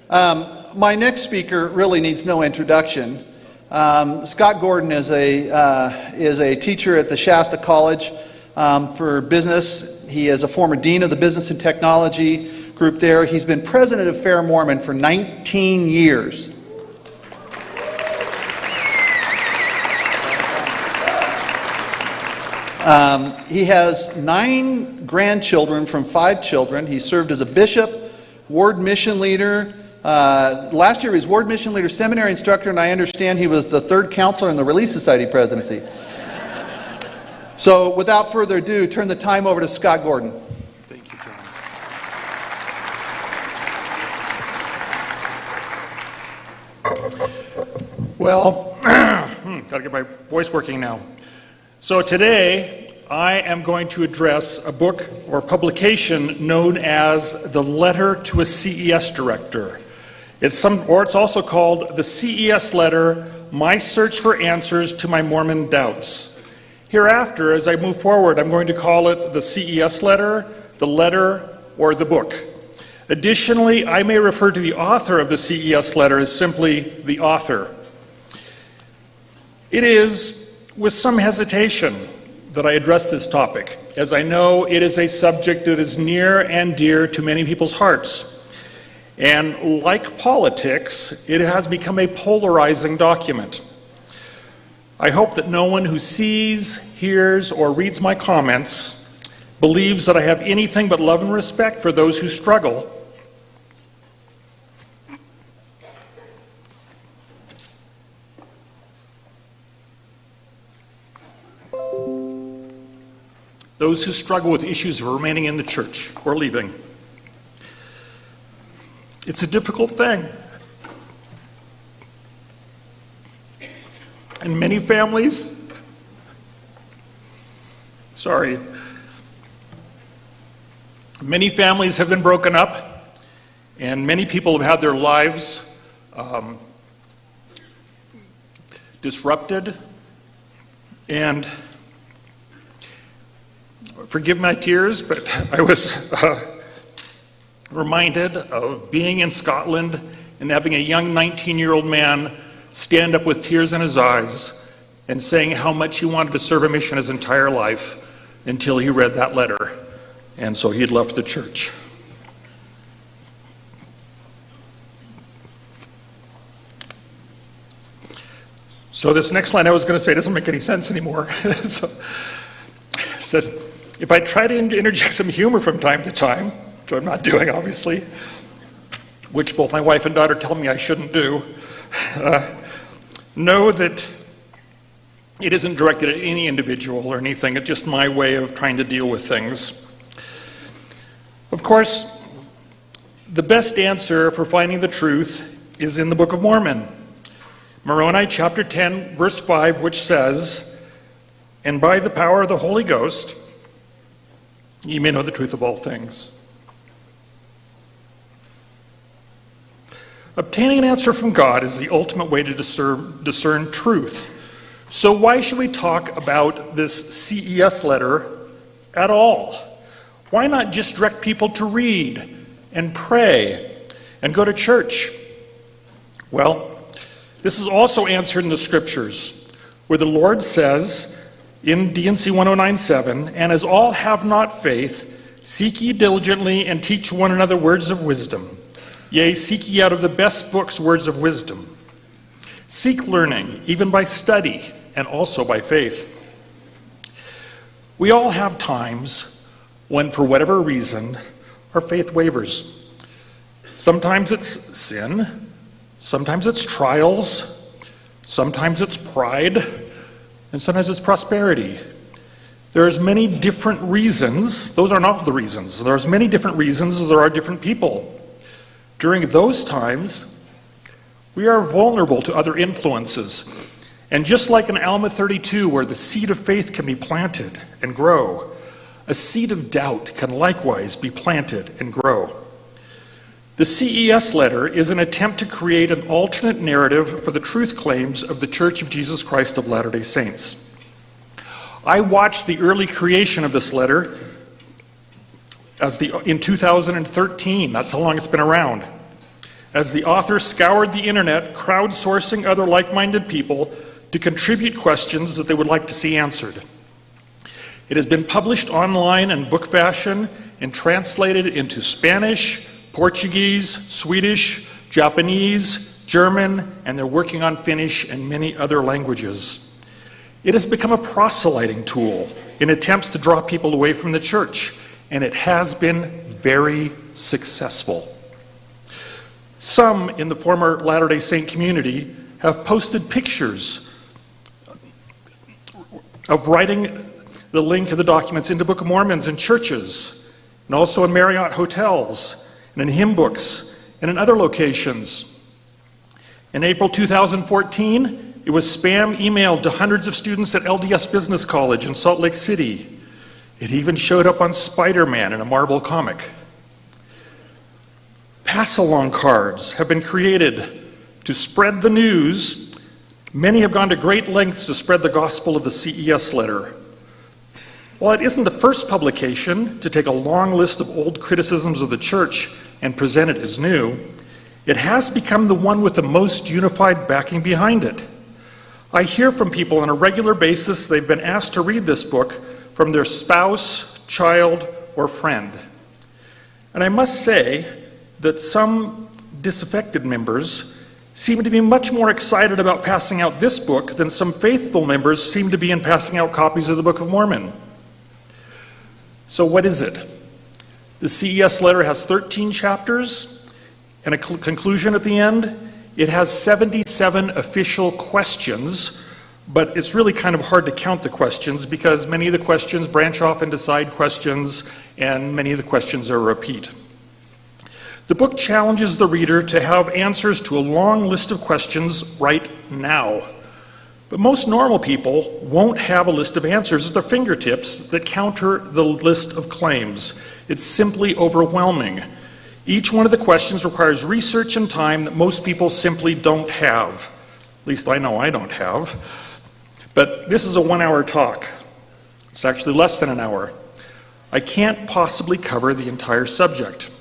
My next speaker really needs no introduction. Scott Gordon is a teacher at the Shasta College for business. He is a former dean of the Business and Technology group there. He's been president of Fair Mormon for 19 years. He has 9 grandchildren from 5 children. He served as a bishop, ward mission leader. Last year he was ward mission leader, seminary instructor, and I understand he was the 3rd counselor in the Relief Society presidency. So without further ado, turn the time over to Scott Gordon. Thank you, John. Well, got to get my voice working now. So today, I am going to address a book or publication known as The Letter to a CES Director. It's also called the CES Letter, My Search for Answers to My Mormon Doubts. Hereafter, as I move forward, I'm going to call it the CES Letter, the Letter, or the book. Additionally, I may refer to the author of the CES Letter as simply the author. It is with some hesitation that I address this topic, as I know it is a subject that is near and dear to many people's hearts. And like politics, it has become a polarizing document. I hope that no one who sees, hears, or reads my comments believes that I have anything but love and respect for those who struggle. Those who struggle with issues of remaining in the church or leaving. It's a difficult thing. And many families, many families have been broken up, and many people have had their lives disrupted, and forgive my tears, but I was reminded of being in Scotland and having a young 19-year-old man stand up with tears in his eyes and saying how much he wanted to serve a mission his entire life until he read that letter, and so he'd left the church. So this next line I was going to say doesn't make any sense anymore. So, it says, if I try to interject some humor from time to time, which I'm not doing, obviously, which both my wife and daughter tell me I shouldn't do, know that it isn't directed at any individual or anything. It's just my way of trying to deal with things. Of course, the best answer for finding the truth is in the Book of Mormon. Moroni chapter 10, verse 5, which says, "And by the power of the Holy Ghost, ye may know the truth of all things." Obtaining an answer from God is the ultimate way to discern truth. So why should we talk about this CES letter at all? Why not just direct people to read and pray and go to church? Well, this is also answered in the scriptures, where the Lord says in D&C 1097, "And as all have not faith, seek ye diligently and teach one another words of wisdom. Yea, seek ye out of the best books words of wisdom. Seek learning, even by study, and also by faith." We all have times when, for whatever reason, our faith wavers. Sometimes it's sin, sometimes it's trials, sometimes it's pride, and sometimes it's prosperity. There's many different reasons. Those are not the reasons. There's many different reasons as there are different people. During those times, we are vulnerable to other influences. And just like in Alma 32, where the seed of faith can be planted and grow, a seed of doubt can likewise be planted and grow. The CES letter is an attempt to create an alternate narrative for the truth claims of the Church of Jesus Christ of Latter-day Saints. I watched the early creation of this letter in 2013. That's how long it's been around. as the author scoured the internet, crowdsourcing other like-minded people to contribute questions that they would like to see answered. It has been published online in book fashion and translated into Spanish, Portuguese, Swedish, Japanese, German, and they're working on Finnish and many other languages. It has become a proselyting tool in attempts to draw people away from the church, and it has been very successful. Some in the former Latter-day Saint community have posted pictures of writing the link of the documents into Book of Mormons in churches, and also in Marriott hotels, and in hymn books, and in other locations. In April 2014, it was spam emailed to hundreds of students at LDS Business College in Salt Lake City. It even showed up on Spider-Man in a Marvel comic. Pass-along cards have been created to spread the news. Many have gone to great lengths to spread the gospel of the CES letter. While it isn't the first publication to take a long list of old criticisms of the church and present it as new, it has become the one with the most unified backing behind it. I hear from people on a regular basis they've been asked to read this book from their spouse, child, or friend. And I must say that some disaffected members seem to be much more excited about passing out this book than some faithful members seem to be in passing out copies of the Book of Mormon. So what is it? The CES letter has 13 chapters and a conclusion at the end. It has 77 official questions, but it's really kind of hard to count the questions because many of the questions branch off into side questions, and many of the questions are a repeat. The book challenges the reader to have answers to a long list of questions right now. But most normal people won't have a list of answers at their fingertips that counter the list of claims. It's simply overwhelming. Each one of the questions requires research and time that most people simply don't have. At least I know I don't have. But this is a 1-hour talk. It's actually less than an hour. I can't possibly cover the entire subject.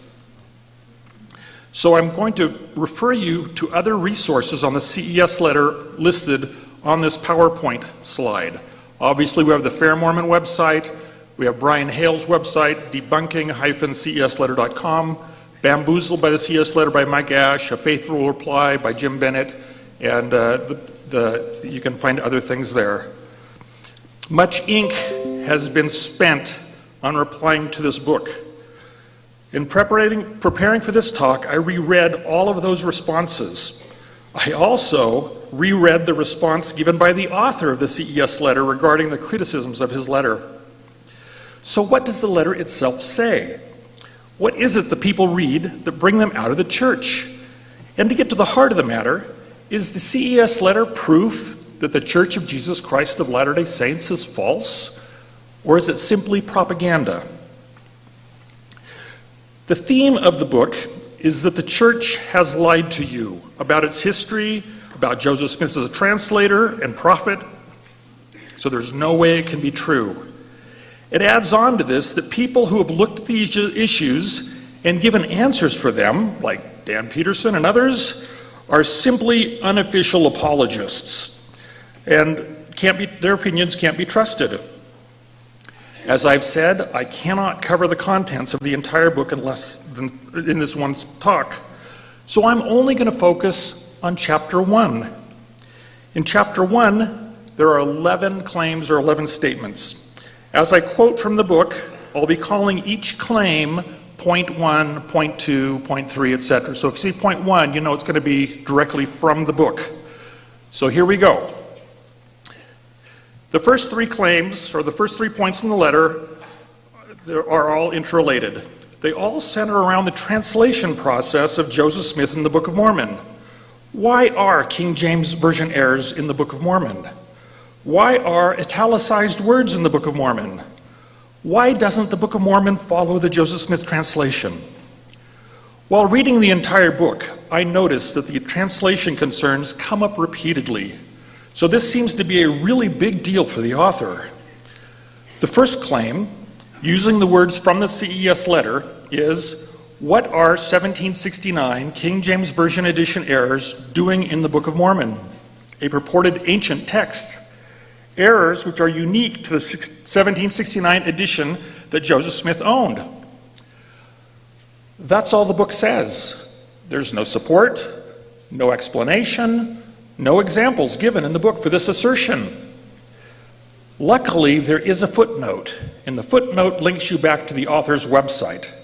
So I'm going to refer you to other resources on the CES letter listed on this PowerPoint slide. Obviously, we have the Fair Mormon website, we have Brian Hale's website, debunking-cesletter.com, Bamboozled by the CS Letter by Mike Ash, A Faithful Reply by Jim Bennett, and you can find other things there. Much ink has been spent on replying to this book. In preparing for this talk, I reread all of those responses. I also reread the response given by the author of the CES letter regarding the criticisms of his letter. So what does the letter itself say? What is it that people read that bring them out of the church? And to get to the heart of the matter, is the CES letter proof that the Church of Jesus Christ of Latter-day Saints is false? Or is it simply propaganda? The theme of the book is that the church has lied to you about its history, about Joseph Smith as a translator and prophet, so there's no way it can be true. It adds on to this that people who have looked at these issues and given answers for them, like Dan Peterson and others, are simply unofficial apologists, and their opinions can't be trusted. As I've said, I cannot cover the contents of the entire book in this one talk, so I'm only going to focus on Chapter 1. In Chapter 1, there are 11 claims or 11 statements. As I quote from the book, I'll be calling each claim point 1, point 2, point 3, etc. So if you see point 1, you know it's going to be directly from the book. So here we go. The first 3 claims, or the first 3 points in the letter, are all interrelated. They all center around the translation process of Joseph Smith in the Book of Mormon. Why are King James Version errors in the Book of Mormon? Why are italicized words in the Book of Mormon? Why doesn't the Book of Mormon follow the Joseph Smith translation? While reading the entire book, I noticed that the translation concerns come up repeatedly. So this seems to be a really big deal for the author. The first claim, using the words from the CES letter, is, What are 1769 King James Version edition errors doing in the Book of Mormon, a purported ancient text? Errors which are unique to the 1769 edition that Joseph Smith owned. That's all the book says. There's no support, no explanation, no examples given in the book for this assertion. Luckily, there is a footnote, and the footnote links you back to the author's website.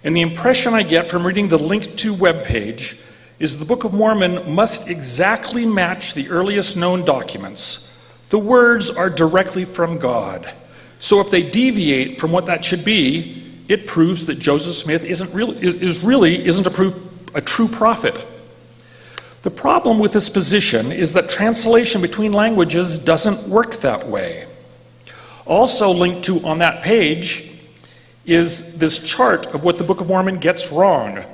And the impression I get from reading the link to webpage is the Book of Mormon must exactly match the earliest known documents. The words are directly from God. So if they deviate from what that should be, it proves that Joseph Smith isn't a true prophet. The problem with this position is that translation between languages doesn't work that way. Also linked to on that page is this chart of what the Book of Mormon gets wrong.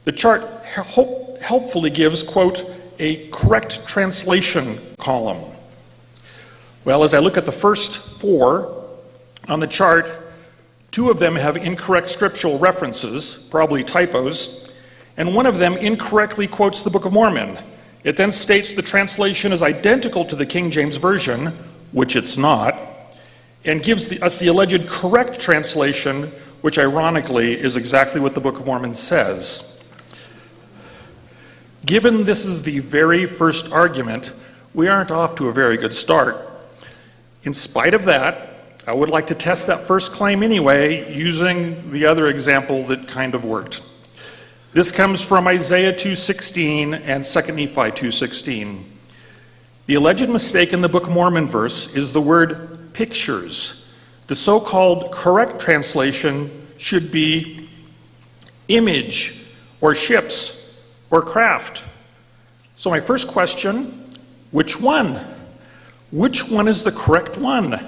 The chart helpfully gives, quote, a correct translation column. Well, as I look at the first four on the chart, two of them have incorrect scriptural references, probably typos, and one of them incorrectly quotes the Book of Mormon. It then states the translation is identical to the King James Version, which it's not, and gives us the alleged correct translation, which ironically is exactly what the Book of Mormon says. Given this is the very first argument, we aren't off to a very good start. In spite of that, I would like to test that first claim anyway, using the other example that kind of worked. This comes from Isaiah 2:16 and 2 Nephi 2:16. The alleged mistake in the Book of Mormon verse is the word pictures. The so-called correct translation should be image or ships or craft. So my first question, which one? Which one is the correct one?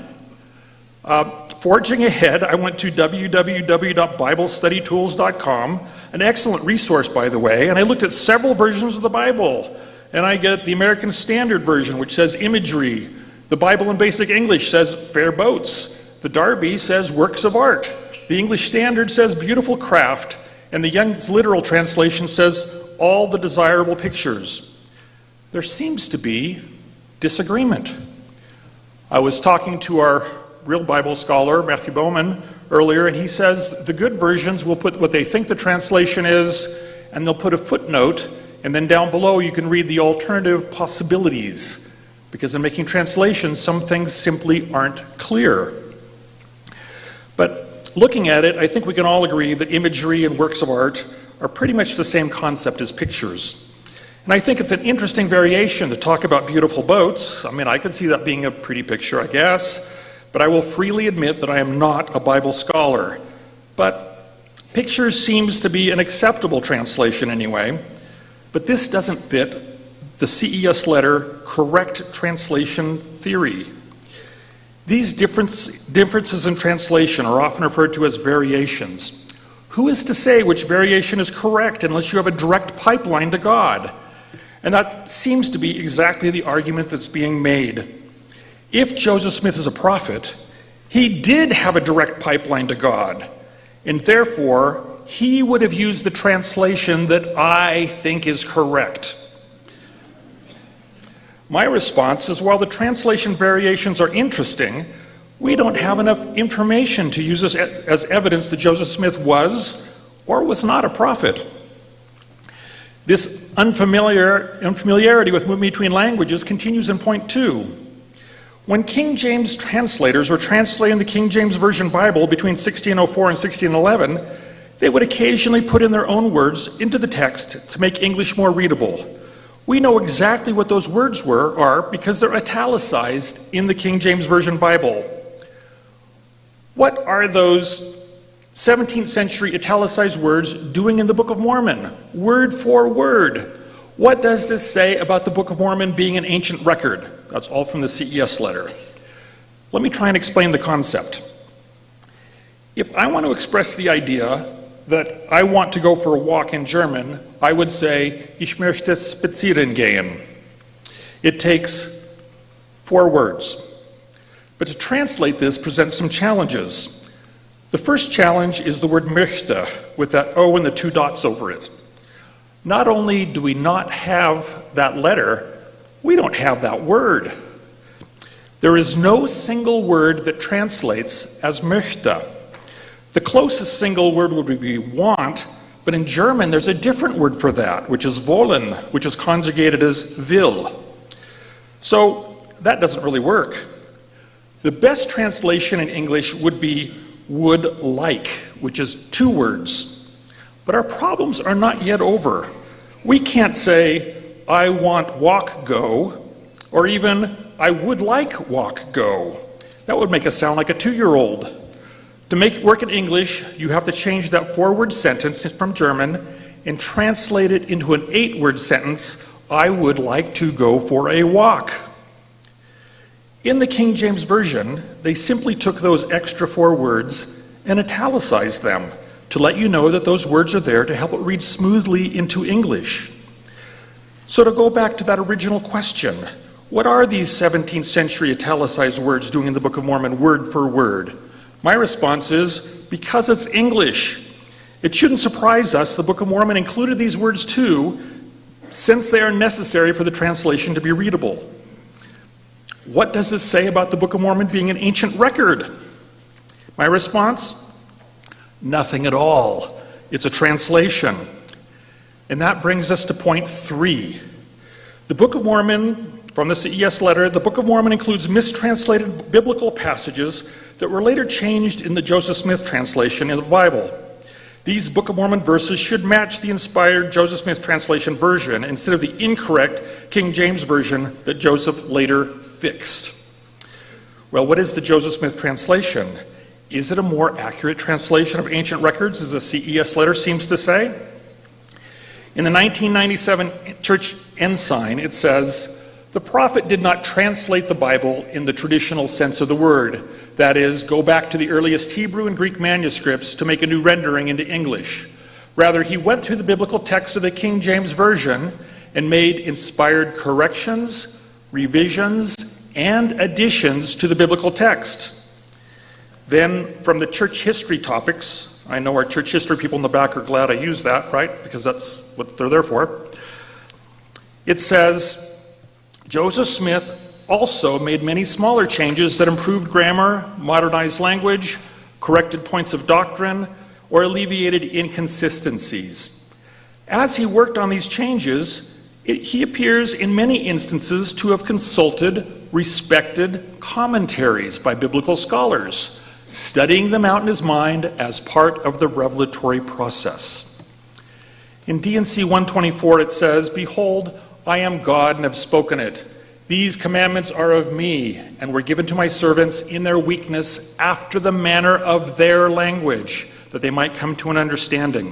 Forging ahead, I went to www.biblestudytools.com, an excellent resource, by the way, and I looked at several versions of the Bible. And I get the American Standard Version, which says imagery. The Bible in Basic English says fair boats. The Darby says works of art. The English Standard says beautiful craft. And the Young's Literal Translation says all the desirable pictures. There seems to be disagreement. I was talking to our real Bible scholar, Matthew Bowman, earlier, and he says the good versions will put what they think the translation is, and they'll put a footnote, and then down below you can read the alternative possibilities. Because in making translations, some things simply aren't clear. But looking at it, I think we can all agree that imagery and works of art are pretty much the same concept as pictures. And I think it's an interesting variation to talk about beautiful boats. I mean, I could see that being a pretty picture, I guess. But I will freely admit that I am not a Bible scholar. But pictures seems to be an acceptable translation anyway. But this doesn't fit the CES Letter correct translation theory. These differences in translation are often referred to as variations. Who is to say which variation is correct unless you have a direct pipeline to God? And that seems to be exactly the argument that's being made. If Joseph Smith is a prophet, he did have a direct pipeline to God, and therefore he would have used the translation that I think is correct. My response is, while the translation variations are interesting, we don't have enough information to use this as evidence that Joseph Smith was or was not a prophet. This unfamiliarity with moving between languages continues in point 2. When King James translators were translating the King James Version Bible between 1604 and 1611, they would occasionally put in their own words into the text to make English more readable. We know exactly what those words are because they're italicized in the King James Version Bible. What are those 17th century italicized words doing in the Book of Mormon? Word for word. What does this say about the Book of Mormon being an ancient record? That's all from the CES Letter. Let me try and explain the concept. If I want to express the idea that I want to go for a walk in German, I would say, Ich möchte spazieren gehen. It takes 4 words. But to translate this presents some challenges. The first challenge is the word möchte, with that O and the 2 dots over it. Not only do we not have that letter, we don't have that word. There is no single word that translates as möchte. The closest single word would be want, but in German there's a different word for that, which is wollen, which is conjugated as will. So that doesn't really work. The best translation in English would be would like, which is 2 words. But our problems are not yet over. We can't say, I want walk go, or even, I would like walk go. That would make us sound like a 2-year-old. To make it work in English, you have to change that 4-word sentence from German and translate it into an 8-word sentence, I would like to go for a walk. In the King James Version, they simply took those extra 4 words and italicized them to let you know that those words are there to help it read smoothly into English. So to go back to that original question, what are these 17th century italicized words doing in the Book of Mormon word for word? My response is, because it's English. It shouldn't surprise us the Book of Mormon included these words too, since they are necessary for the translation to be readable. What does this say about the Book of Mormon being an ancient record? My response? Nothing at all. It's a translation. And that brings us to point 3. The Book of Mormon, from the CES Letter, the Book of Mormon includes mistranslated biblical passages that were later changed in the Joseph Smith translation in the Bible. These Book of Mormon verses should match the inspired Joseph Smith translation version instead of the incorrect King James version that Joseph later fixed. Well, what is the Joseph Smith translation? Is it a more accurate translation of ancient records, as the CES Letter seems to say? In the 1997 Church Ensign, it says, the prophet did not translate the Bible in the traditional sense of the word. That is, go back to the earliest Hebrew and Greek manuscripts to make a new rendering into English. Rather, he went through the biblical text of the King James Version and made inspired corrections, revisions, and additions to the biblical text. Then, from the church history topics, I know our church history people in the back are glad I use that, right? Because that's what they're there for. It says, Joseph Smith also made many smaller changes that improved grammar, modernized language, corrected points of doctrine, or alleviated inconsistencies. As he worked on these changes, he appears in many instances to have consulted respected commentaries by biblical scholars, studying them out in his mind as part of the revelatory process. In D&C 124 it says, behold, I am God and have spoken it. These commandments are of me, and were given to my servants in their weakness after the manner of their language, that they might come to an understanding.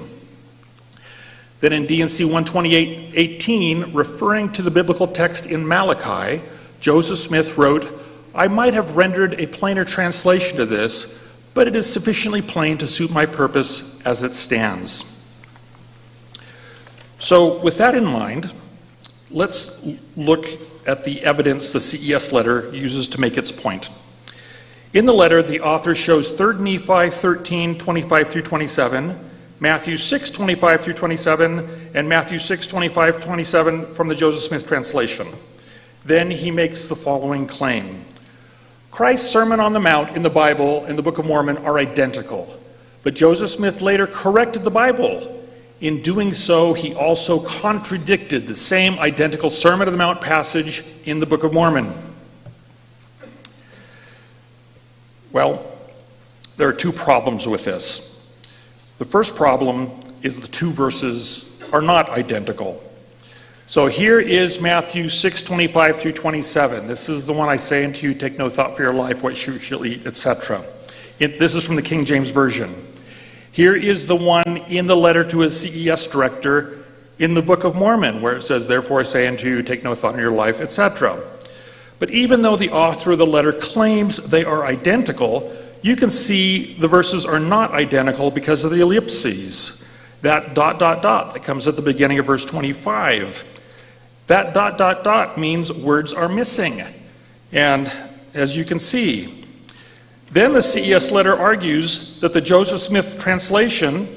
Then in D&C 128:18, referring to the biblical text in Malachi, Joseph Smith wrote, I might have rendered a plainer translation to this, but it is sufficiently plain to suit my purpose as it stands. So with that in mind, let's look at the evidence the CES letter uses to make its point. In the letter, the author shows 3 Nephi 13, 25 through 27, Matthew 6, 25 through 27, and Matthew 6, 25, 27 from the Joseph Smith translation. Then he makes the following claim. Christ's Sermon on the Mount in the Bible and the Book of Mormon are identical, but Joseph Smith later corrected the Bible. In doing so, he also contradicted the same identical Sermon on the Mount passage in the Book of Mormon. Well, there are 2 problems with this. The first problem is the 2 verses are not identical. So here is Matthew 6, 25 through 27. This is the one I say unto you, take no thought for your life, what you shall eat, etc. This is from the King James Version. Here is the one in the letter to his CES director in the Book of Mormon, where it says, therefore I say unto you, take no thought in your life, etc. But even though the author of the letter claims they are identical, you can see the verses are not identical because of the ellipses. That ... that comes at the beginning of verse 25. That ... means words are missing. And as you can see, Then the CES letter argues that the Joseph Smith translation,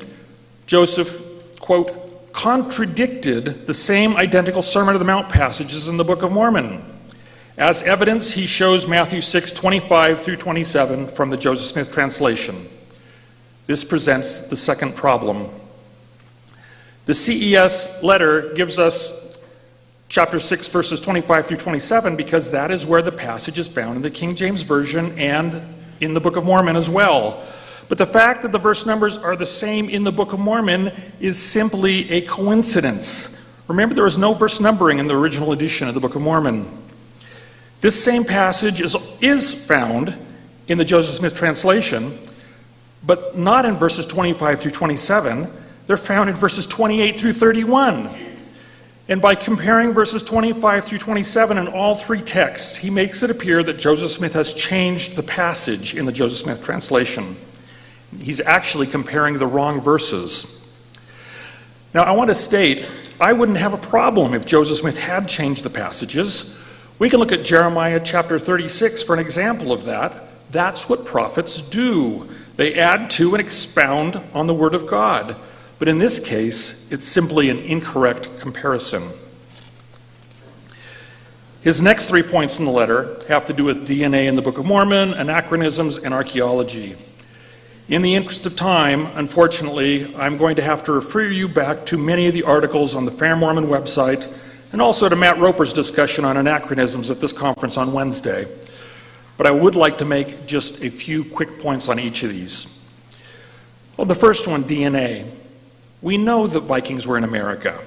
Joseph, quote, contradicted the same identical Sermon on the Mount passages in the Book of Mormon. As evidence, he shows Matthew 6:25 through 27 from the Joseph Smith translation. This presents the second problem. The CES letter gives us chapter 6, verses 25 through 27, because that is where the passage is found in the King James Version and in the Book of Mormon as well. But the fact that the verse numbers are the same in the Book of Mormon is simply a coincidence. Remember, there was no verse numbering in the original edition of the Book of Mormon. This same passage is found in the Joseph Smith translation, but not in verses 25 through 27. They're found in verses 28 through 31. And by comparing verses 25 through 27 in all three texts, he makes it appear that Joseph Smith has changed the passage in the Joseph Smith translation. He's actually comparing the wrong verses. Now, I want to state, I wouldn't have a problem if Joseph Smith had changed the passages. We can look at Jeremiah chapter 36 for an example of that. That's what prophets do. They add to and expound on the Word of God. But in this case, it's simply an incorrect comparison. His next 3 points in the letter have to do with DNA in the Book of Mormon, anachronisms, and archaeology. In the interest of time, unfortunately, I'm going to have to refer you back to many of the articles on the Fair Mormon website, and also to Matt Roper's discussion on anachronisms at this conference on Wednesday. But I would like to make just a few quick points on each of these. Well, the first one, DNA. We know that Vikings were in America.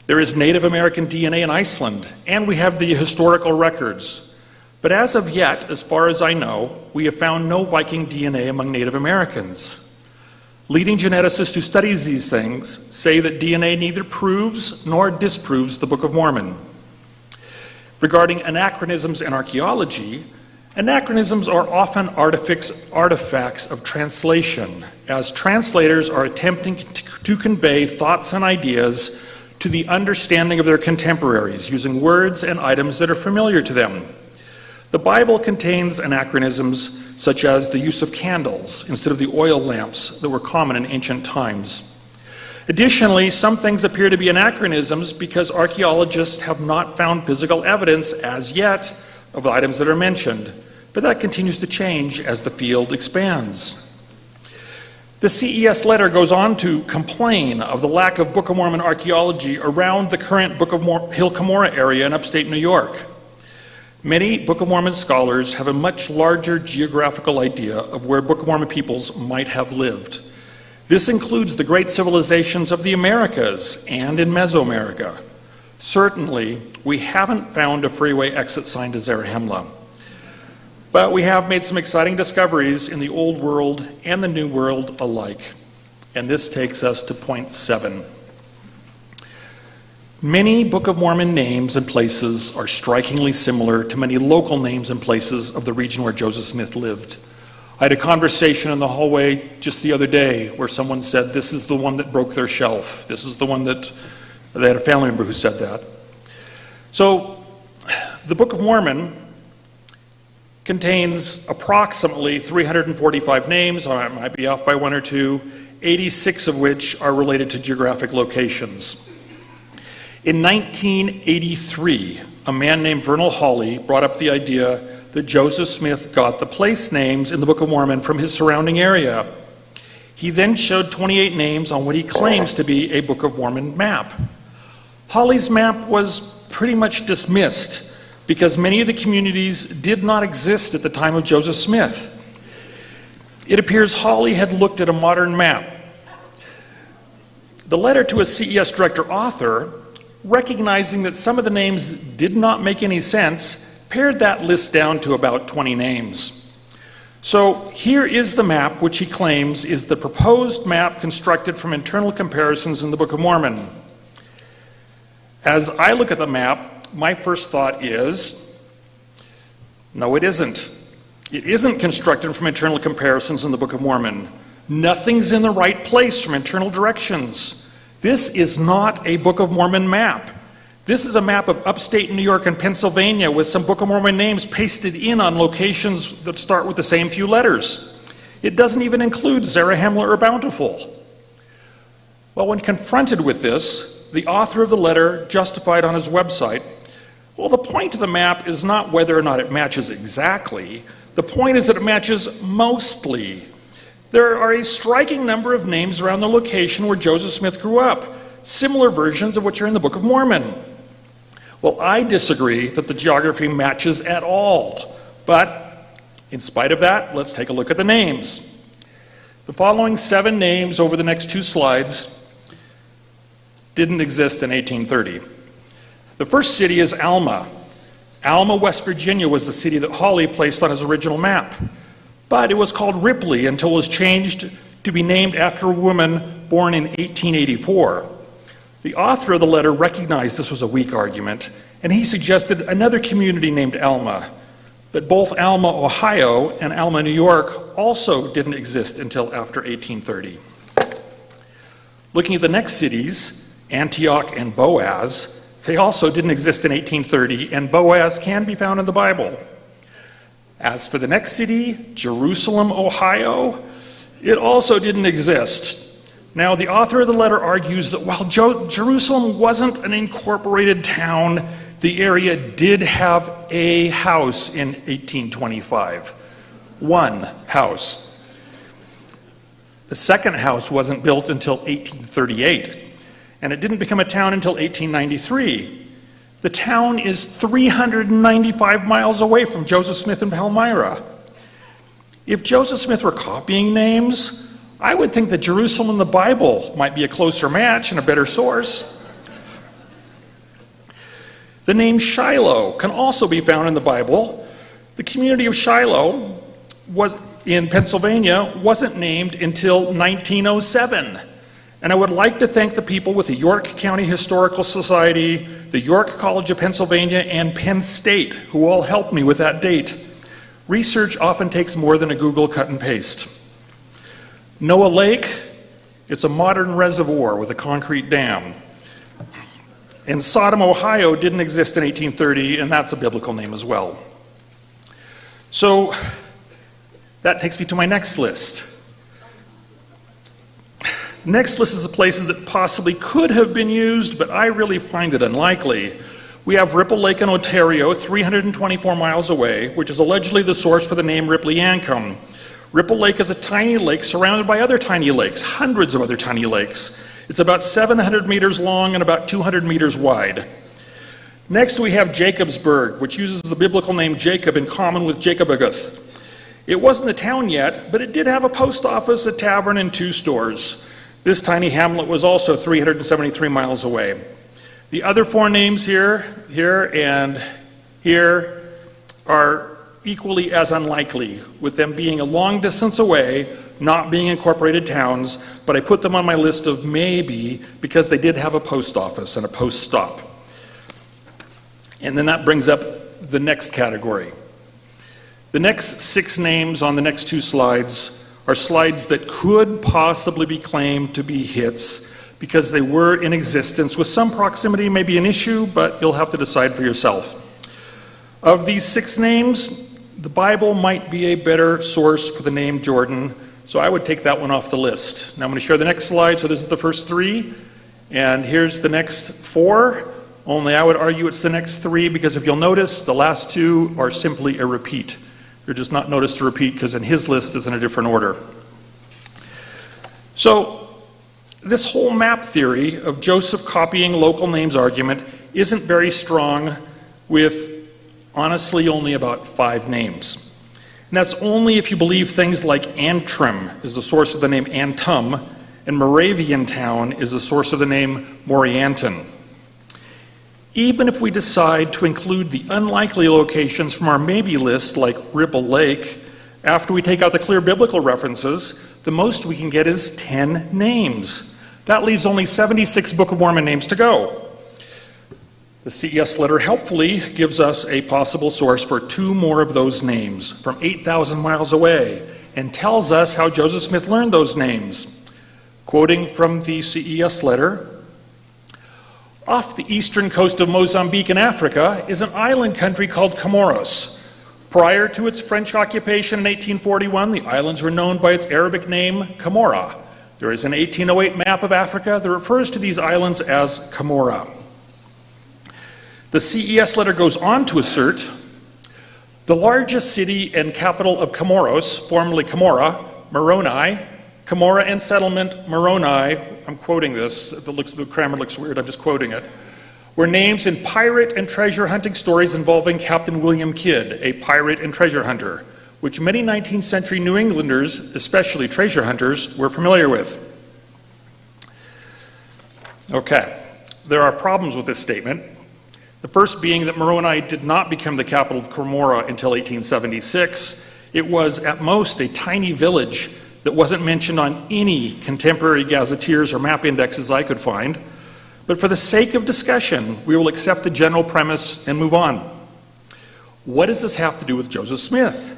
There is Native American DNA in Iceland, and we have the historical records. But as of yet, as far as I know, we have found no Viking DNA among Native Americans. Leading geneticists who study these things say that DNA neither proves nor disproves the Book of Mormon. Regarding anachronisms and archaeology, anachronisms are often artifacts of translation, as translators are attempting to convey thoughts and ideas to the understanding of their contemporaries, using words and items that are familiar to them. The Bible contains anachronisms such as the use of candles instead of the oil lamps that were common in ancient times. Additionally, some things appear to be anachronisms because archaeologists have not found physical evidence as yet of the items that are mentioned, but that continues to change as the field expands. The CES letter goes on to complain of the lack of Book of Mormon archaeology around the current Book of Hill Cumorah area in upstate New York. Many Book of Mormon scholars have a much larger geographical idea of where Book of Mormon peoples might have lived. This includes the great civilizations of the Americas and in Mesoamerica. Certainly, we haven't found a freeway exit sign to Zarahemla. But we have made some exciting discoveries in the Old World and the New World alike. And this takes us to point 7. Many Book of Mormon names and places are strikingly similar to many local names and places of the region where Joseph Smith lived. I had a conversation in the hallway just the other day where someone said, this is the one that broke their shelf. This is the one that, they had a family member who said that. So, the Book of Mormon contains approximately 345 names, I might be off by one or two, 86 of which are related to geographic locations. In 1983, a man named Vernal Hawley brought up the idea that Joseph Smith got the place names in the Book of Mormon from his surrounding area. He then showed 28 names on what he claims to be a Book of Mormon map. Hawley's map was pretty much dismissed because many of the communities did not exist at the time of Joseph Smith. It appears Hawley had looked at a modern map. The letter to a CES director author, recognizing that some of the names did not make any sense, pared that list down to about 20 names. So here is the map which he claims is the proposed map constructed from internal comparisons in the Book of Mormon. As I look at the map, my first thought is, no, it isn't. It isn't constructed from internal comparisons in the Book of Mormon. Nothing's in the right place from internal directions. This is not a Book of Mormon map. This is a map of upstate New York and Pennsylvania with some Book of Mormon names pasted in on locations that start with the same few letters. It doesn't even include Zarahemla or Bountiful. Well, when confronted with this, the author of the letter justified on his website, well, the point of the map is not whether or not it matches exactly. The point is that it matches mostly. There are a striking number of names around the location where Joseph Smith grew up, similar versions of which are in the Book of Mormon. Well, I disagree that the geography matches at all, but in spite of that, let's take a look at the names. The following 7 names over the next 2 slides didn't exist in 1830. The first city is Alma. Alma, West Virginia was the city that Hawley placed on his original map, but it was called Ripley until it was changed to be named after a woman born in 1884. The author of the letter recognized this was a weak argument, and he suggested another community named Alma. But both Alma, Ohio, and Alma, New York also didn't exist until after 1830. Looking at the next cities, Antioch and Boaz, they also didn't exist in 1830, and Boaz can be found in the Bible. As for the next city, Jerusalem, Ohio, it also didn't exist. Now, the author of the letter argues that while Jerusalem wasn't an incorporated town, the area did have a house in 1825. One house. The second house wasn't built until 1838, and it didn't become a town until 1893. The town is 395 miles away from Joseph Smith and Palmyra. If Joseph Smith were copying names, I would think that Jerusalem in the Bible might be a closer match and a better source. The name Shiloh can also be found in the Bible. The community of Shiloh in Pennsylvania wasn't named until 1907. And I would like to thank the people with the York County Historical Society, the York College of Pennsylvania, and Penn State, who all helped me with that date. Research often takes more than a Google cut and paste. Noah Lake, it's a modern reservoir with a concrete dam. And Sodom, Ohio didn't exist in 1830, and that's a biblical name as well. So that takes me to my next list. Next list is the places that possibly could have been used, but I really find it unlikely. We have Ripple Lake in Ontario, 324 miles away, which is allegedly the source for the name Ripley-Ancome. Ripple Lake is a tiny lake surrounded by other tiny lakes, hundreds of other tiny lakes. It's about 700 meters long and about 200 meters wide. Next we have Jacobsburg, which uses the biblical name Jacob in common with Jacobagoth. It wasn't a town yet, but it did have a post office, a tavern, and 2 stores. This tiny hamlet was also 373 miles away. The other 4 names here, and here are equally as unlikely, with them being a long distance away, not being incorporated towns, but I put them on my list of maybe because they did have a post office and a post stop. And then that brings up the next category. The next 6 names on the next 2 slides are slides that could possibly be claimed to be hits because they were in existence. With some proximity may be an issue, but you'll have to decide for yourself. Of these 6 names, the Bible might be a better source for the name Jordan, so I would take that one off the list. Now I'm going to share the next slide. So this is the first 3, and here's the next 4, only I would argue it's the next 3 because if you'll notice, the last 2 are simply a repeat. They're just not noticed to repeat because in his list is in a different order. So this whole map theory of Joseph copying local names argument isn't very strong with honestly only about 5 names. And that's only if you believe things like Antrim is the source of the name Antum, and Moravian Town is the source of the name Morianton. Even if we decide to include the unlikely locations from our maybe list, like Ripple Lake, after we take out the clear biblical references, the most we can get is 10 names. That leaves only 76 Book of Mormon names to go. The CES letter helpfully gives us a possible source for 2 more of those names from 8,000 miles away and tells us how Joseph Smith learned those names. Quoting from the CES letter, Off the eastern coast of Mozambique in Africa is an island country called Comoros. Prior to its French occupation in 1841, the islands were known by its Arabic name, Camorra. There is an 1808 map of Africa that refers to these islands as Camorra. The CES letter goes on to assert, the largest city and capital of Comoros, formerly Camorra, Moroni, Camorra and settlement, Moroni, I'm quoting this, if the grammar looks weird, I'm just quoting it, were names in pirate and treasure hunting stories involving Captain William Kidd, a pirate and treasure hunter, which many 19th century New Englanders, especially treasure hunters, were familiar with. Okay, there are problems with this statement. The first being that Moroni did not become the capital of Camorra until 1876. It was at most a tiny village that wasn't mentioned on any contemporary gazetteers or map indexes I could find. But for the sake of discussion, we will accept the general premise and move on. What does this have to do with Joseph Smith?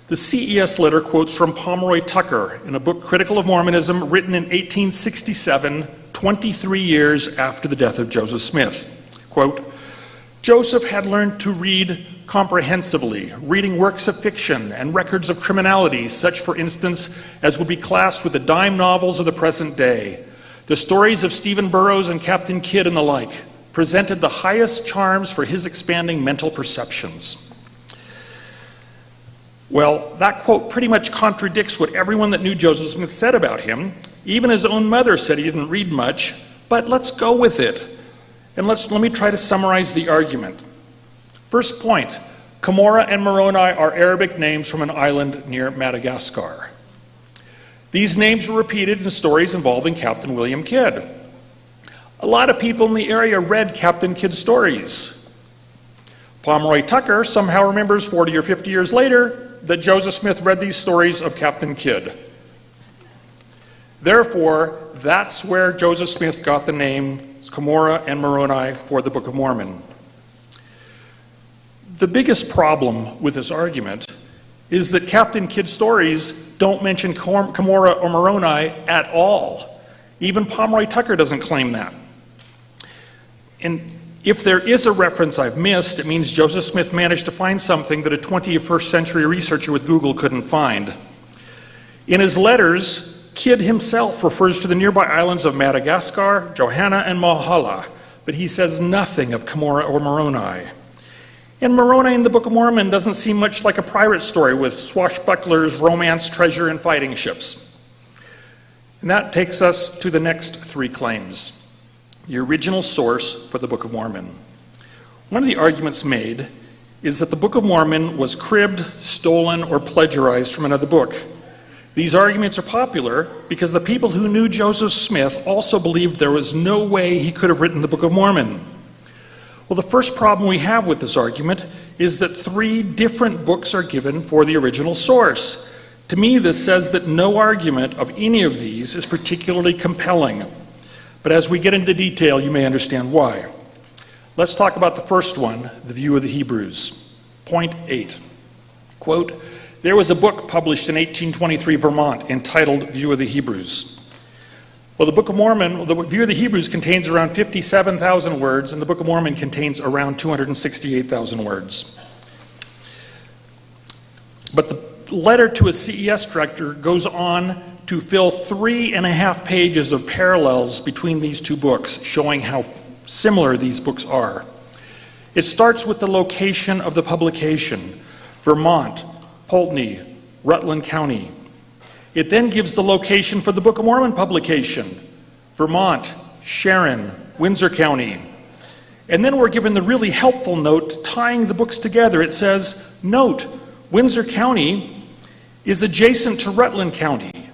The CES letter quotes from Pomeroy Tucker in a book critical of Mormonism written in 1867, 23 years after the death of Joseph Smith. Quote, Joseph had learned to read comprehensively, reading works of fiction and records of criminality, such, for instance, as would be classed with the dime novels of the present day. The stories of Stephen Burroughs and Captain Kidd and the like presented the highest charms for his expanding mental perceptions. Well, that quote pretty much contradicts what everyone that knew Joseph Smith said about him. Even his own mother said he didn't read much, but let's go with it. And let me try to summarize the argument. First point, Camorra and Moroni are Arabic names from an island near Madagascar. These names were repeated in stories involving Captain William Kidd. A lot of people in the area read Captain Kidd stories. Pomeroy Tucker somehow remembers 40 or 50 years later that Joseph Smith read these stories of Captain Kidd. Therefore, that's where Joseph Smith got the names Camorra and Moroni for the Book of Mormon. The biggest problem with this argument is that Captain Kidd stories don't mention Camorra or Moroni at all. Even Pomeroy Tucker doesn't claim that. And if there is a reference I've missed, it means Joseph Smith managed to find something that a 21st century researcher with Google couldn't find. In his letters, Kidd himself refers to the nearby islands of Madagascar, Johanna, and Mahala, but he says nothing of Camorra or Moroni. And Moroni in the Book of Mormon doesn't seem much like a pirate story with swashbucklers, romance, treasure, and fighting ships. And that takes us to the next three claims. The original source for the Book of Mormon. One of the arguments made is that the Book of Mormon was cribbed, stolen, or plagiarized from another book. These arguments are popular because the people who knew Joseph Smith also believed there was no way he could have written the Book of Mormon. Well, the first problem we have with this argument is that three different books are given for the original source. To me, this says that no argument of any of these is particularly compelling. But as we get into detail, you may understand why. Let's talk about the first one, the view of the Hebrews. Point 8. Quote, there was a book published in 1823 Vermont entitled View of the Hebrews. Well, the Book of Mormon, the View of the Hebrews contains around 57,000 words, and the Book of Mormon contains around 268,000 words. But the letter to a CES director goes on to fill 3.5 pages of parallels between these two books, showing how similar these books are. It starts with the location of the publication, Vermont, Poultney, Rutland County. It then gives the location for the Book of Mormon publication, Vermont, Sharon, Windsor County. And then we're given the really helpful note tying the books together. It says, note, Windsor County is adjacent to Rutland County.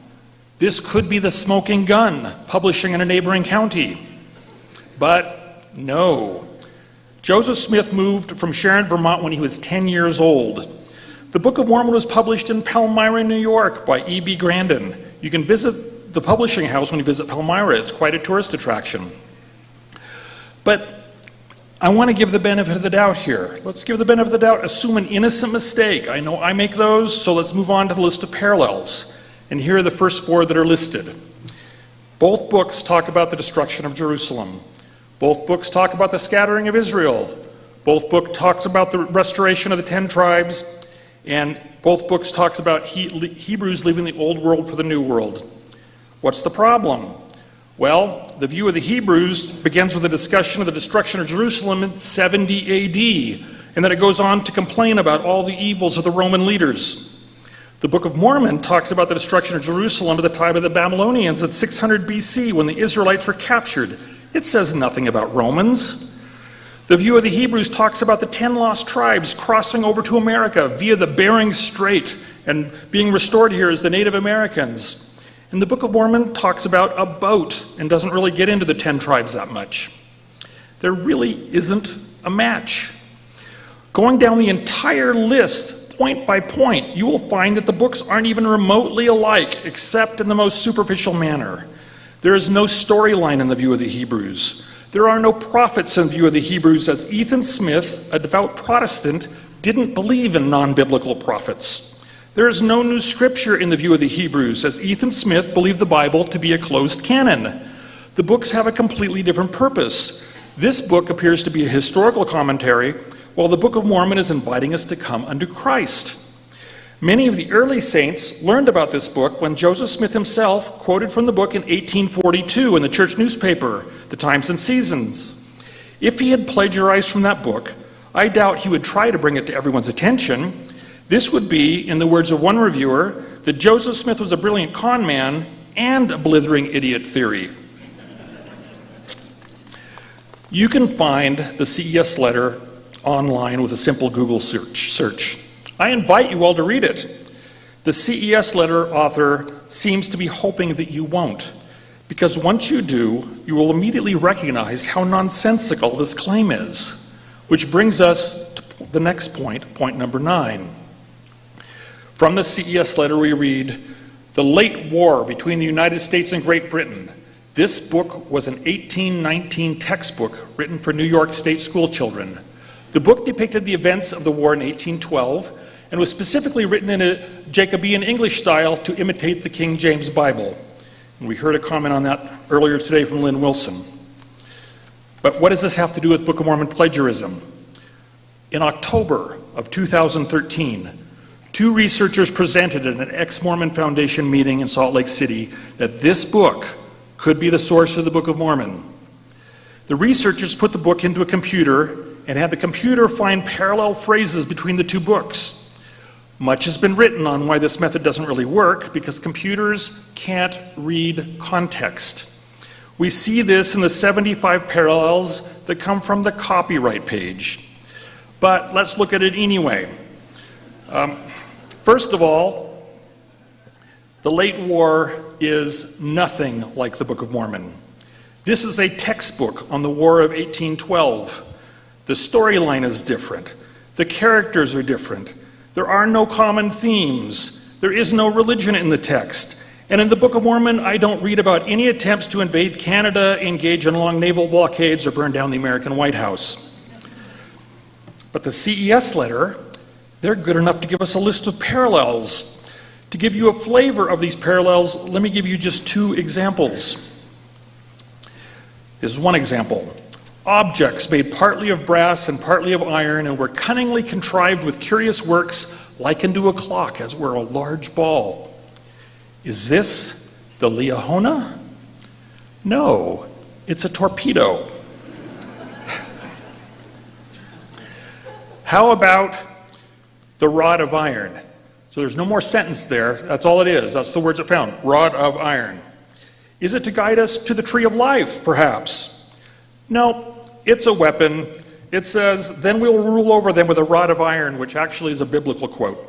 This could be the Smoking Gun, publishing in a neighboring county. But no. Joseph Smith moved from Sharon, Vermont when he was 10 years old. The Book of Mormon was published in Palmyra, New York by E.B. Grandin. You can visit the publishing house when you visit Palmyra. It's quite a tourist attraction. But I want to give the benefit of the doubt here. Let's give the benefit of the doubt, assume an innocent mistake. I know I make those, so let's move on to the list of parallels. And here are the first four that are listed. Both books talk about the destruction of Jerusalem. Both books talk about the scattering of Israel. Both books talks about the restoration of the 10 tribes. And both books talks about Hebrews leaving the old world for the new world. What's the problem? Well, the view of the Hebrews begins with a discussion of the destruction of Jerusalem in 70 AD, and then it goes on to complain about all the evils of the Roman leaders. The Book of Mormon talks about the destruction of Jerusalem at the time of the Babylonians at 600 BC when the Israelites were captured. It says nothing about Romans. The view of the Hebrews talks about the 10 lost tribes crossing over to America via the Bering Strait and being restored here as the Native Americans. And the Book of Mormon talks about a boat and doesn't really get into the 10 tribes that much. There really isn't a match. Going down the entire list, point by point, you will find that the books aren't even remotely alike, except in the most superficial manner. There is no storyline in the view of the Hebrews. There are no prophets in view of the Hebrews, as Ethan Smith, a devout Protestant, didn't believe in non-biblical prophets. There is no new scripture in the view of the Hebrews, as Ethan Smith believed the Bible to be a closed canon. The books have a completely different purpose. This book appears to be a historical commentary, while the Book of Mormon is inviting us to come unto Christ. Many of the early saints learned about this book when Joseph Smith himself quoted from the book in 1842 in the church newspaper, The Times and Seasons. If he had plagiarized from that book, I doubt he would try to bring it to everyone's attention. This would be, in the words of one reviewer, that Joseph Smith was a brilliant con man and a blithering idiot theory. You can find the CES letter online with a simple Google search. I invite you all to read it. The CES letter author seems to be hoping that you won't, because once you do, you will immediately recognize how nonsensical this claim is. Which brings us to the next point, point number 9. From the CES letter we read, "The late war between the United States and Great Britain. This book was an 1819 textbook written for New York State school children. The book depicted the events of the war in 1812 and was specifically written in a Jacobean English style to imitate the King James Bible." And we heard a comment on that earlier today from Lynn Wilson. But what does this have to do with Book of Mormon plagiarism? In October of 2013, 2 researchers presented at an ex-Mormon Foundation meeting in Salt Lake City that this book could be the source of the Book of Mormon. The researchers put the book into a computer and had the computer find parallel phrases between the 2 books. Much has been written on why this method doesn't really work, because computers can't read context. We see this in the 75 parallels that come from the copyright page. But let's look at it anyway. First of all, the late war is nothing like the Book of Mormon. This is a textbook on the War of 1812. The storyline is different. The characters are different. There are no common themes. There is no religion in the text. And in the Book of Mormon, I don't read about any attempts to invade Canada, engage in long naval blockades, or burn down the American White House. But the CES letter, they're good enough to give us a list of parallels. To give you a flavor of these parallels, let me give you just 2 examples. This is one example. Objects made partly of brass and partly of iron and were cunningly contrived with curious works likened to a clock, as were a large ball. Is this the Liahona? No, it's a torpedo. How about the rod of iron? So there's no more sentence there. That's all it is. That's the words it found. Rod of iron. Is it to guide us to the tree of life, perhaps? No, it's a weapon. It says, "Then we'll rule over them with a rod of iron," which actually is a biblical quote.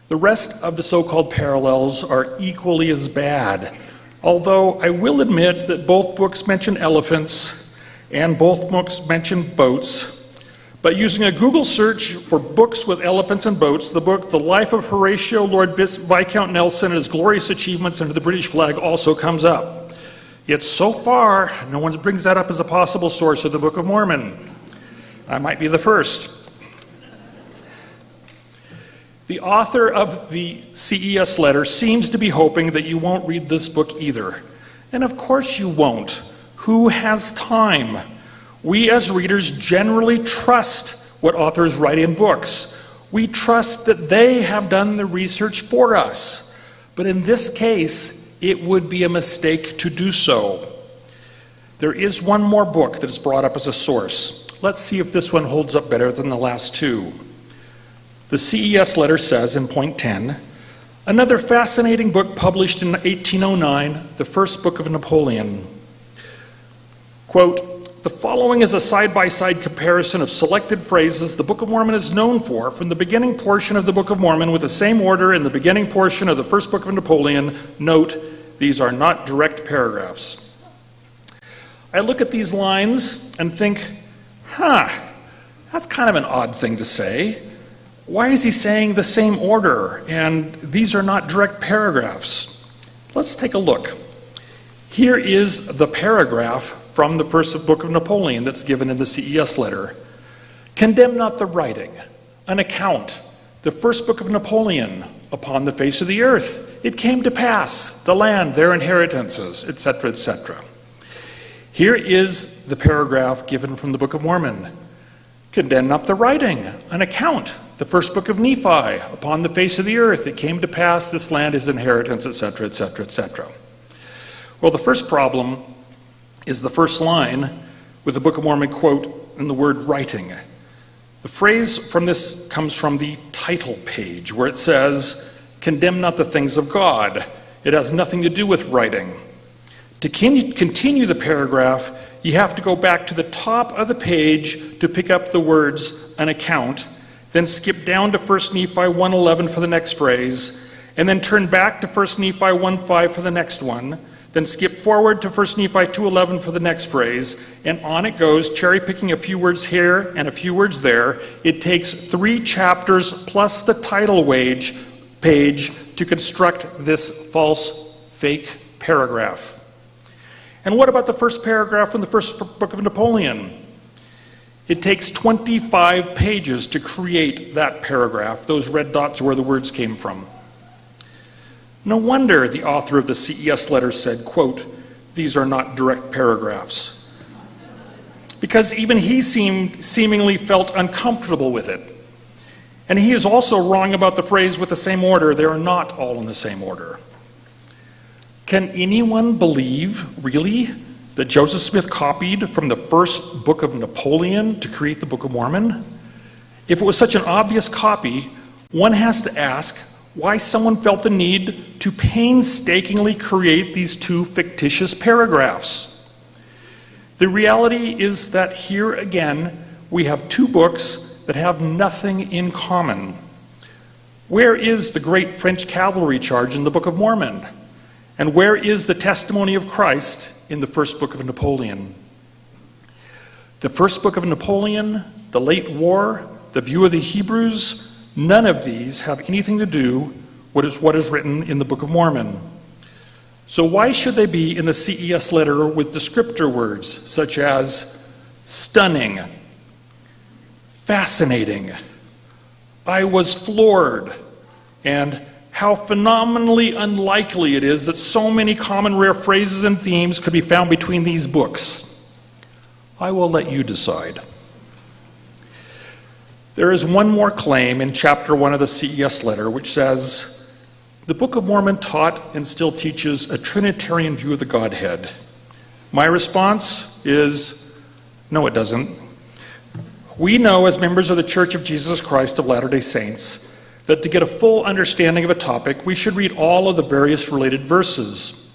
The rest of the so-called parallels are equally as bad, although I will admit that both books mention elephants and both books mention boats. But using a Google search for books with elephants and boats, the book The Life of Horatio Lord Viscount Nelson and His Glorious Achievements Under the British Flag also comes up. Yet so far, no one brings that up as a possible source of the Book of Mormon. I might be the first. The author of the CES letter seems to be hoping that you won't read this book either. And of course you won't. Who has time? We as readers generally trust what authors write in books. We trust that they have done the research for us. But in this case, it would be a mistake to do so. There is one more book that is brought up as a source. Let's see if this one holds up better than the last two. The CES Letter says in point 10, another fascinating book published in 1809, the first book of Napoleon. Quote, the following is a side-by-side comparison of selected phrases the Book of Mormon is known for from the beginning portion of the Book of Mormon with the same order in the beginning portion of the first book of Napoleon. Note, these are not direct paragraphs. I look at these lines and think, that's kind of an odd thing to say. Why is he saying the same order and these are not direct paragraphs? Let's take a look. Here is the paragraph from the first book of Napoleon that's given in the CES Letter. Condemn not the writing, an account, the first book of Napoleon, upon the face of the earth. It came to pass, the land, their inheritances, etc., etc. Here is the paragraph given from the Book of Mormon. Condemn not the writing, an account, the first book of Nephi, upon the face of the earth. It came to pass, this land, his inheritance, etc., etc., etc. Well, the first problem is the first line with the Book of Mormon quote in the word writing. The phrase from this comes from the title page where it says, condemn not the things of God. It has nothing to do with writing. To continue the paragraph, you have to go back to the top of the page to pick up the words an account, then skip down to 1 Nephi 1:11 for the next phrase, and then turn back to 1 Nephi 1:5 for the next one, then skip forward to 1 Nephi 2:11 for the next phrase, and on it goes, cherry-picking a few words here and a few words there. It takes 3 chapters plus the title page to construct this false, fake paragraph. And what about the first paragraph from the first book of Napoleon? It takes 25 pages to create that paragraph. Those red dots are where the words came from. No wonder the author of the CES Letter said, quote, these are not direct paragraphs. Because even he seemingly felt uncomfortable with it. And he is also wrong about the phrase with the same order. They are not all in the same order. Can anyone believe, really, that Joseph Smith copied from the first book of Napoleon to create the Book of Mormon? If it was such an obvious copy, one has to ask why someone felt the need to painstakingly create these 2 fictitious paragraphs. The reality is that here again, we have 2 books that have nothing in common. Where is the great French cavalry charge in the Book of Mormon? And where is the testimony of Christ in the first book of Napoleon? The first book of Napoleon, the late war, the view of the Hebrews, none of these have anything to do with what is written in the Book of Mormon. So why should they be in the CES Letter with descriptor words such as stunning, fascinating, I was floored, and how phenomenally unlikely it is that so many common rare phrases and themes could be found between these books? I will let you decide. There is one more claim in chapter 1 of the CES Letter which says, the Book of Mormon taught and still teaches a Trinitarian view of the Godhead. My response is, no it doesn't. We know as members of the Church of Jesus Christ of Latter-day Saints that to get a full understanding of a topic, we should read all of the various related verses.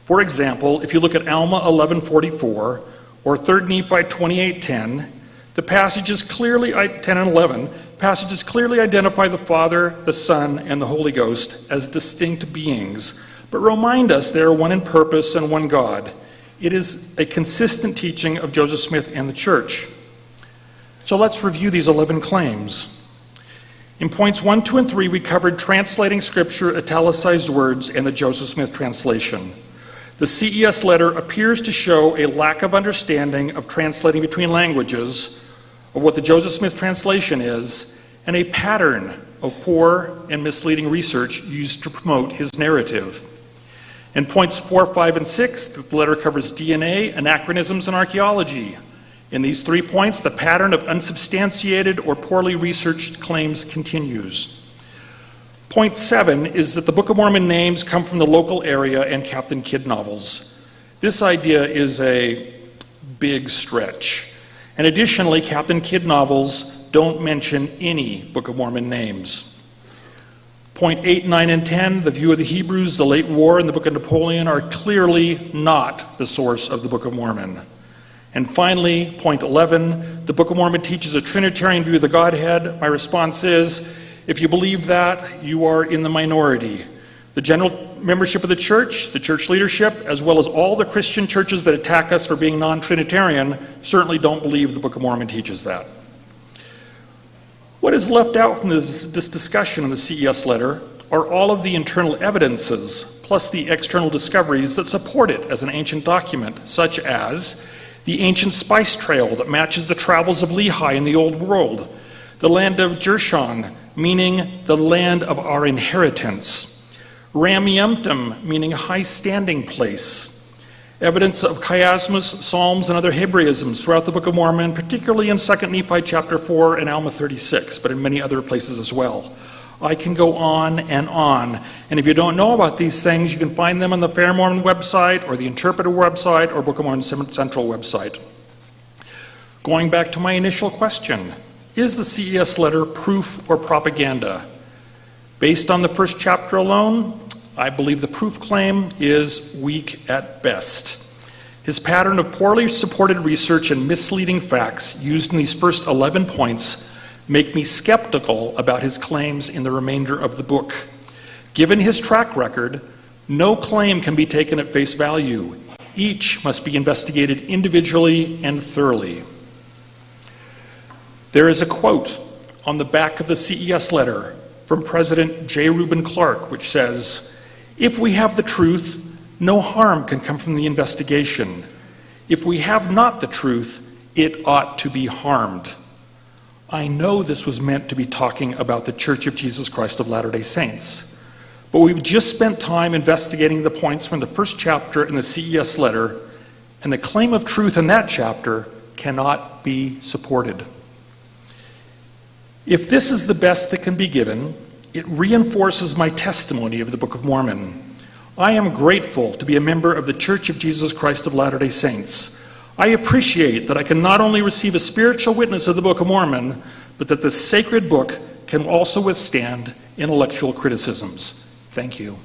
For example, if you look at Alma 11:44 or 3 Nephi 28:10, the passages clearly, 10 and 11, passages clearly identify the Father, the Son, and the Holy Ghost as distinct beings, but remind us they are one in purpose and one God. It is a consistent teaching of Joseph Smith and the Church. So let's review these 11 claims. In points 1, 2, and 3, we covered translating Scripture, italicized words, and the Joseph Smith translation. The CES Letter appears to show a lack of understanding of translating between languages, of what the Joseph Smith translation is, and a pattern of poor and misleading research used to promote his narrative. In points 4, 5, and 6, the letter covers DNA, anachronisms, and archaeology. In these 3 points, the pattern of unsubstantiated or poorly researched claims continues. Point 7 is that the Book of Mormon names come from the local area and Captain Kidd novels. This idea is a big stretch. And additionally, Captain Kidd novels don't mention any Book of Mormon names. Point 8, 9, and 10, the view of the Hebrews, the late war, and the Book of Napoleon are clearly not the source of the Book of Mormon. And finally, point 11, the Book of Mormon teaches a Trinitarian view of the Godhead. My response is, if you believe that, you are in the minority. The general membership of the church leadership, as well as all the Christian churches that attack us for being non-Trinitarian, certainly don't believe the Book of Mormon teaches that. What is left out from this discussion in the CES letter are all of the internal evidences, plus the external discoveries that support it as an ancient document, such as the ancient spice trail that matches the travels of Lehi in the Old World, the land of Jershon, meaning the land of our inheritance, Rameumptom, meaning high standing place, evidence of chiasmus, psalms, and other Hebraisms throughout the Book of Mormon, particularly in 2 Nephi chapter 4 and Alma 36, but in many other places as well. I can go on, and if you don't know about these things, you can find them on the Fair Mormon website, or the Interpreter website, or Book of Mormon Central website. Going back to my initial question, is the CES letter proof or propaganda? Based on the first chapter alone, I believe the proof claim is weak at best. His pattern of poorly supported research and misleading facts used in these first 11 points make me skeptical about his claims in the remainder of the book. Given his track record, no claim can be taken at face value. Each must be investigated individually and thoroughly. There is a quote on the back of the CES letter from President J. Reuben Clark, which says, "If we have the truth, no harm can come from the investigation. If we have not the truth, it ought to be harmed." I know this was meant to be talking about the Church of Jesus Christ of Latter-day Saints, but we've just spent time investigating the points from the first chapter in the CES letter, and the claim of truth in that chapter cannot be supported. If this is the best that can be given, it reinforces my testimony of the Book of Mormon. I am grateful to be a member of the Church of Jesus Christ of Latter-day Saints. I appreciate that I can not only receive a spiritual witness of the Book of Mormon, but that this sacred book can also withstand intellectual criticisms. Thank you.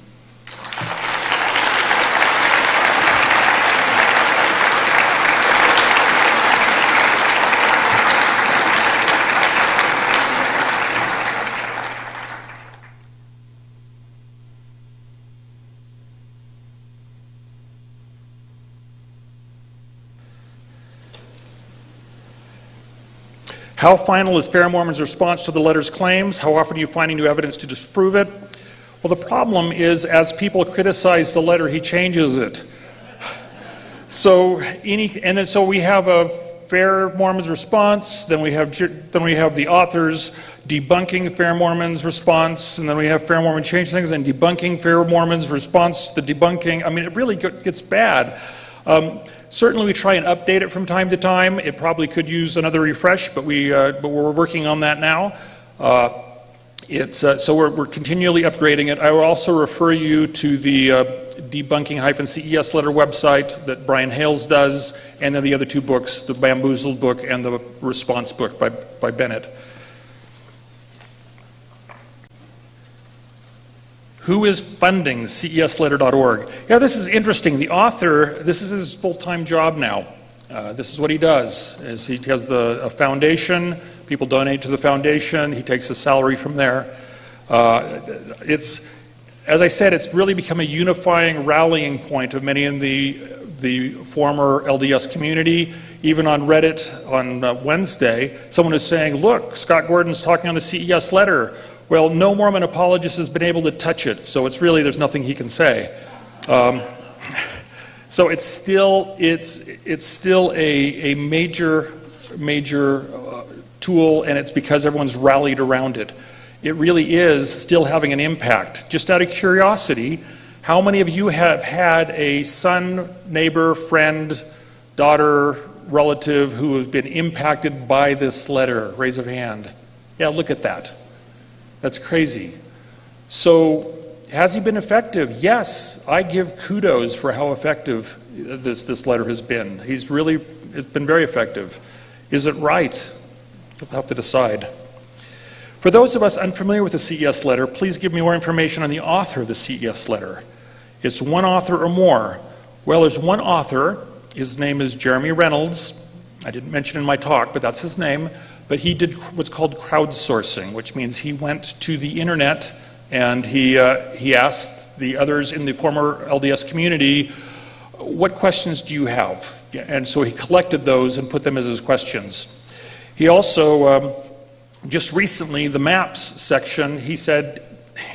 How final is Fair Mormon's response to the letter's claims? How often are you finding new evidence to disprove it? Well, the problem is, as people criticize the letter, he changes it. So we have a Fair Mormon's response, then we have the authors debunking Fair Mormon's response, and then we have Fair Mormon change things and debunking Fair Mormon's response to the debunking. I mean, it really gets bad. Certainly we try and update it from time to time. It probably could use another refresh, but we're working on that now. So we're continually upgrading it. I will also refer you to the debunking-CES letter website that Brian Hales does, and then the other two books, the Bamboozled book and the Response book by Bennett. Who is funding CESletter.org? Yeah, this is interesting. The author, this is his full-time job now. This is what he does. He has a foundation. People donate to the foundation. He takes a salary from there. As I said, it's really become a unifying rallying point of many in the former LDS community. Even on Reddit on Wednesday, someone is saying, look, Scott Gordon's talking on the CES letter. Well, no Mormon apologist has been able to touch it, so there's nothing he can say. So it's still a major tool, and it's because everyone's rallied around it. It really is still having an impact. Just out of curiosity, How many of you have had a son, neighbor, friend, daughter, relative who has been impacted by this letter? Raise of hand. Yeah, look at that. That's crazy. So, has he been effective? Yes, I give kudos for how effective this letter has been. It's been very effective. Is it right? You'll have to decide. For those of us unfamiliar with the CES letter, please give me more information on the author of the CES letter. It's one author or more. Well, there's one author. His name is Jeremy Reynolds. I didn't mention in my talk, but that's his name. But he did what's called crowdsourcing, which means he went to the internet and he asked the others in the former LDS community, what questions do you have? And so he collected those and put them as his questions. He also, just recently, the maps section, he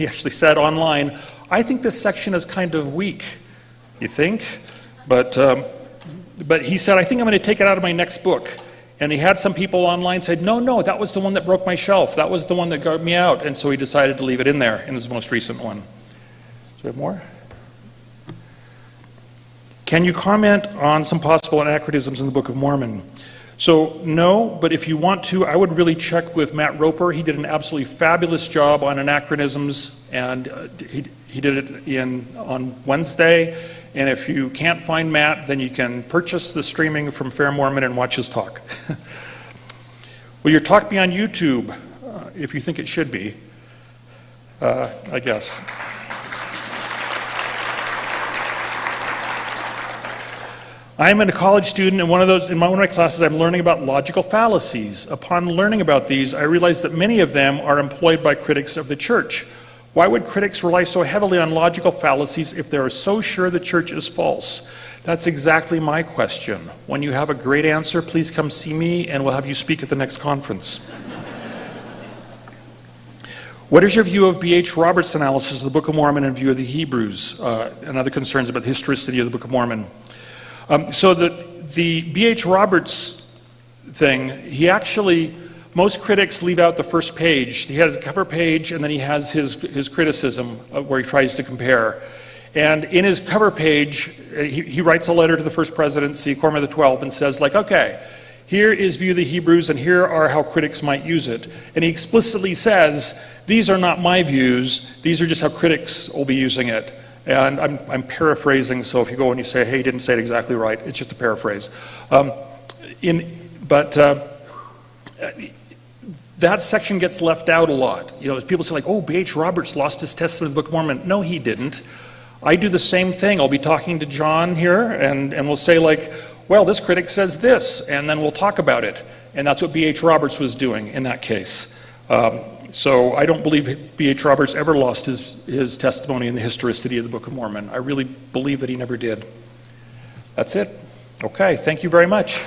actually said online, I think this section is kind of weak. You think? But he said, I think I'm going to take it out of my next book. And he had some people online say, no, that was the one that broke my shelf. That was the one that got me out. And so he decided to leave it in there in his most recent one. Do we have more? Can you comment on some possible anachronisms in the Book of Mormon? So, no, but if you want to, I would really check with Matt Roper. He did an absolutely fabulous job on anachronisms, and he did it on Wednesday. And if you can't find Matt, then you can purchase the streaming from Fair Mormon and watch his talk. Will your talk be on YouTube? If you think it should be, I guess. I'm a college student, and in one of my classes I'm learning about logical fallacies. Upon learning about these, I realized that many of them are employed by critics of the church. Why would critics rely so heavily on logical fallacies if they are so sure the church is false? That's exactly my question. When you have a great answer, please come see me and we'll have you speak at the next conference. What is your view of B.H. Roberts' analysis of the Book of Mormon in view of the Hebrews and other concerns about the historicity of the Book of Mormon? So the B.H. Roberts thing, most critics leave out the first page. He has a cover page, and then he has his criticism where he tries to compare. And in his cover page, he writes a letter to the First Presidency, Quorum of the 12, and says, okay, here is view of the Hebrews, and here are how critics might use it. And he explicitly says, these are not my views, these are just how critics will be using it. And I'm paraphrasing, so if you go and you say, hey, he didn't say it exactly right, it's just a paraphrase. That section gets left out a lot. People say oh, B.H. Roberts lost his testimony in the Book of Mormon. No, he didn't. I do the same thing. I'll be talking to John here, and we'll say well, this critic says this, and then we'll talk about it. And that's what B.H. Roberts was doing in that case. So I don't believe B.H. Roberts ever lost his testimony in the historicity of the Book of Mormon. I really believe that he never did. That's it. Okay, thank you very much.